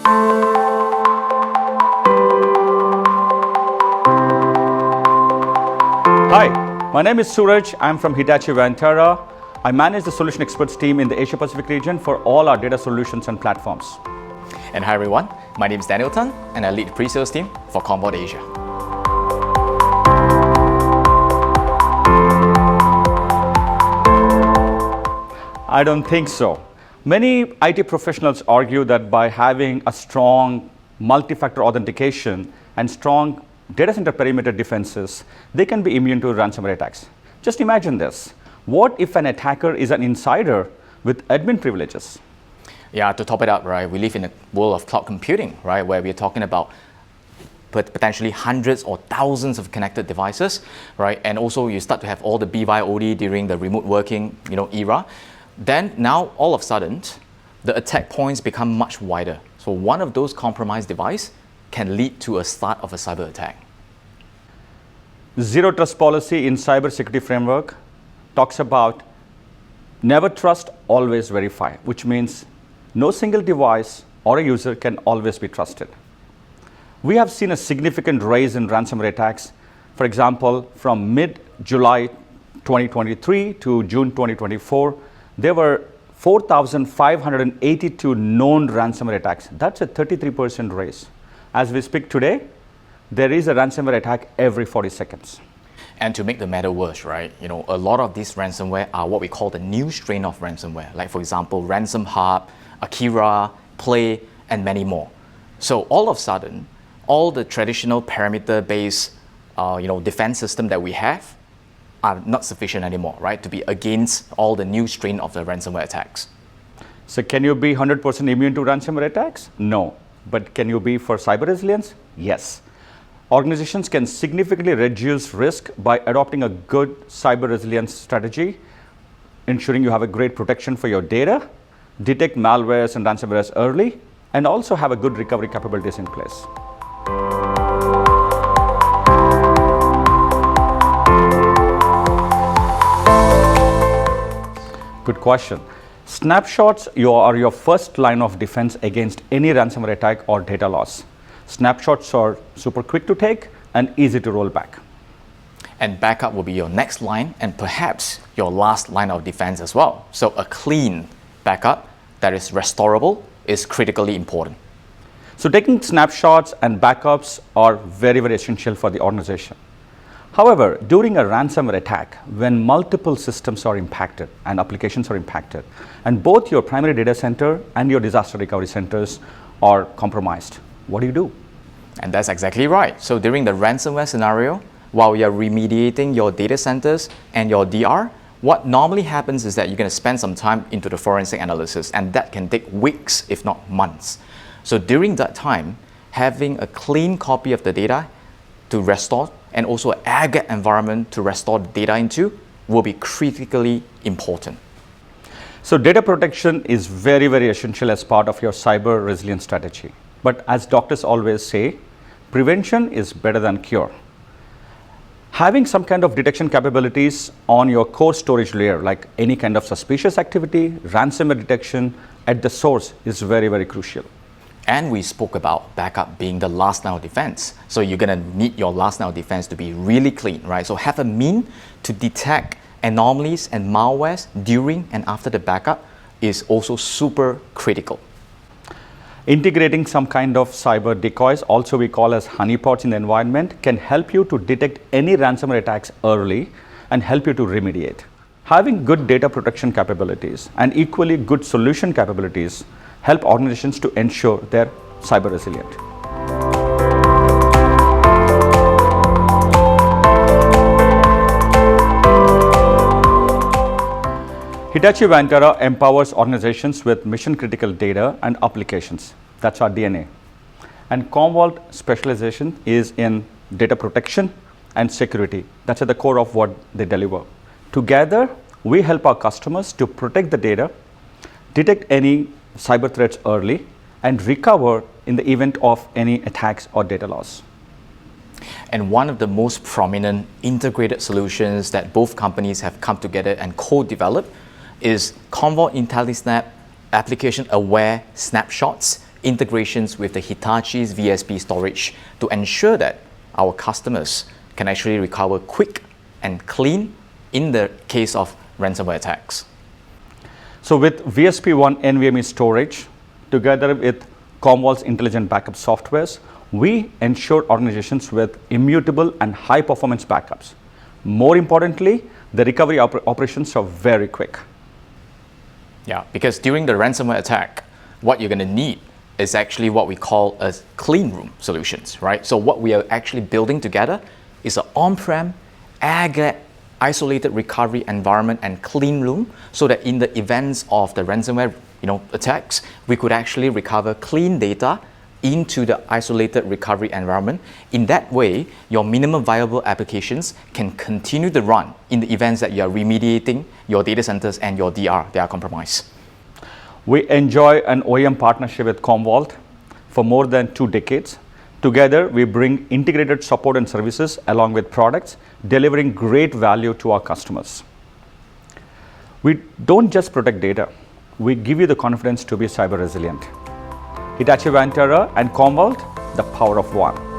Hi, my name is Suraj. I'm from Hitachi Vantara. I manage the solution experts team in the Asia Pacific region for all our data solutions and platforms. And hi everyone, my name is Daniel Tan and I lead the pre-sales team for Commvault Asia. I don't think so. Many IT professionals argue that by having a strong multi-factor authentication and strong data center perimeter defenses, they can be immune to ransomware attacks. Just imagine this. What if an attacker is an insider with admin privileges? Yeah, to top it up, right, we live in a world of cloud computing, right, where we're talking about potentially hundreds or thousands of connected devices, right, and also you start to have all the BYOD during the remote working, era. Then now, all of a sudden, the attack points become much wider. So one of those compromised devices can lead to a start of a cyber attack. Zero trust policy in cybersecurity framework talks about never trust, always verify, which means no single device or a user can always be trusted. We have seen a significant rise in ransomware attacks. For example, from mid-July 2023 to June 2024, there were 4,582 known ransomware attacks. That's a 33% rise. As we speak today, there is a ransomware attack every 40 seconds. And to make the matter worse, right, a lot of these ransomware are what we call the new strain of ransomware, like for example, Ransom Hub, Akira, Play, and many more. So all of a sudden, all the traditional perimeter-based, defense system that we have are not sufficient anymore, right, to be against all the new strain of the ransomware attacks. So can you be 100% immune to ransomware attacks? No. But can you be for cyber resilience? Yes. Organizations can significantly reduce risk by adopting a good cyber resilience strategy, ensuring you have a great protection for your data, detect malwares and ransomwares early, and also have a good recovery capabilities in place. Good question. Snapshots are your first line of defense against any ransomware attack or data loss. Snapshots are super quick to take and easy to roll back. And backup will be your next line and perhaps your last line of defense as well. So a clean backup that is restorable is critically important. So taking snapshots and backups are very, very essential for the organization. However, during a ransomware attack, when multiple systems are impacted and applications are impacted, and both your primary data center and your disaster recovery centers are compromised, what do you do? And that's exactly right. So during the ransomware scenario, while you're remediating your data centers and your DR, what normally happens is that you're going to spend some time into the forensic analysis, and that can take weeks, if not months. So during that time, having a clean copy of the data to restore and also an aggregate environment to restore the data into will be critically important. So data protection is very, very essential as part of your cyber resilience strategy. But as doctors always say, prevention is better than cure. Having some kind of detection capabilities on your core storage layer, like any kind of suspicious activity, ransomware detection at the source is very, very crucial. And we spoke about backup being the last line of defense. So you're going to need your last line of defense to be really clean, right? So have a mean to detect anomalies and malwares during and after the backup is also super critical. Integrating some kind of cyber decoys, also we call as honeypots in the environment, can help you to detect any ransomware attacks early and help you to remediate. Having good data protection capabilities and equally good solution capabilities help organizations to ensure they're cyber resilient. Hitachi Vantara empowers organizations with mission-critical data and applications. That's our DNA. And Commvault specialization is in data protection and security. That's at the core of what they deliver. Together, we help our customers to protect the data, detect any cyber threats early, and recover in the event of any attacks or data loss. And one of the most prominent integrated solutions that both companies have come together and co-developed is Commvault IntelliSnap application-aware snapshots integrations with the Hitachi's VSP storage to ensure that our customers can actually recover quick and clean in the case of ransomware attacks. So with VSP1 NVMe storage, together with Commvault's intelligent backup softwares, we ensure organizations with immutable and high performance backups. More importantly, the recovery operations are very quick. Yeah, because during the ransomware attack, what you're going to need is actually what we call a clean room solutions, right? So what we are actually building together is an on-prem, air-gapped, isolated recovery environment and clean room, so that in the events of the ransomware attacks, we could actually recover clean data into the isolated recovery environment. In that way, your minimum viable applications can continue to run in the events that you are remediating your data centers and your DR, they are compromised. We enjoy an OEM partnership with Commvault for more than 2 decades. Together, we bring integrated support and services along with products, delivering great value to our customers. We don't just protect data, we give you the confidence to be cyber resilient. Hitachi Vantara and Commvault, the power of one.